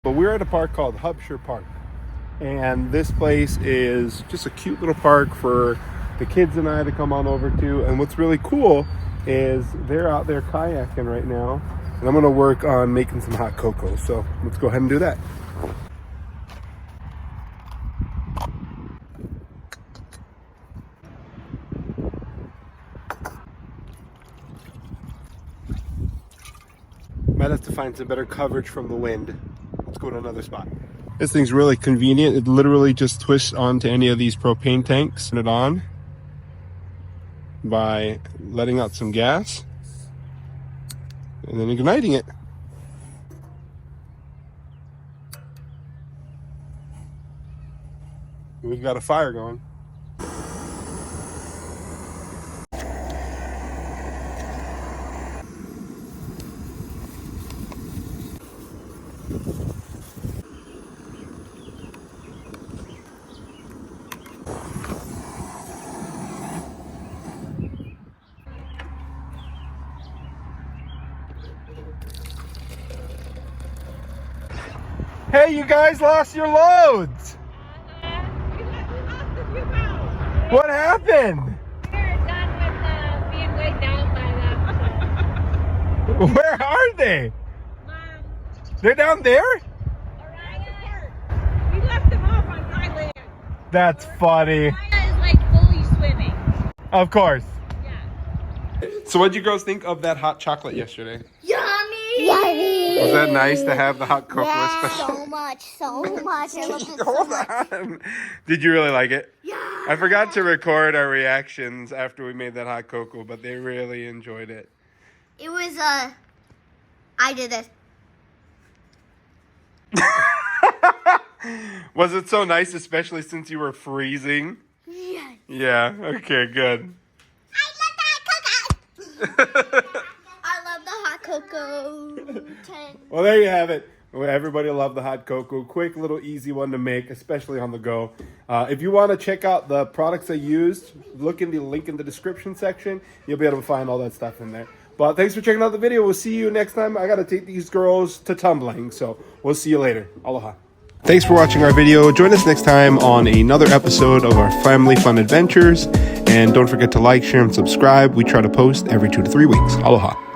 But we're at a park called Hubshire Park, and this place is just a cute little park for the kids and I to come on over to. And what's really cool is they're out there kayaking right now, and I'm going to work on making some hot cocoa. So let's go ahead and do that. Might have to find some better coverage from the wind. Let's go to another spot. This thing's really convenient. It literally just twists onto any of these propane tanks. Turn it on by letting out some gas and then igniting it. We've got a fire going. Hey, you guys lost your loads. What happened? We're done with being weighed down by them. Where are they? Mom, They're down there? Orion, we left them off on dry land. That's funny. Orion is like fully swimming. Of course. Yeah. So what'd you girls think of that hot chocolate yesterday? Yummy! Yummy! Was that nice to have the hot cocoa? Yeah, Especially? so much. I love it so Hold much. on. Did you really like it? Yeah. I forgot to record our reactions after we made that hot cocoa, but they really enjoyed it. It was, I did this. Was it so nice, especially since you were freezing? Yes. Yeah, okay, good. I love the hot cocoa. 10. Well, there you have it. Everybody loved the hot cocoa. Quick, little, easy one to make, especially on the go. If you want to check out the products I used, look in the link in the description section. You'll be able to find all that stuff in there. But thanks for checking out the video. We'll see you next time. I got to take these girls to tumbling, so we'll see you later. Aloha. Thanks for watching our video. Join us next time on another episode of our Family Fun Adventures. And don't forget to like, share, and subscribe. We try to post every 2 to 3 weeks. Aloha.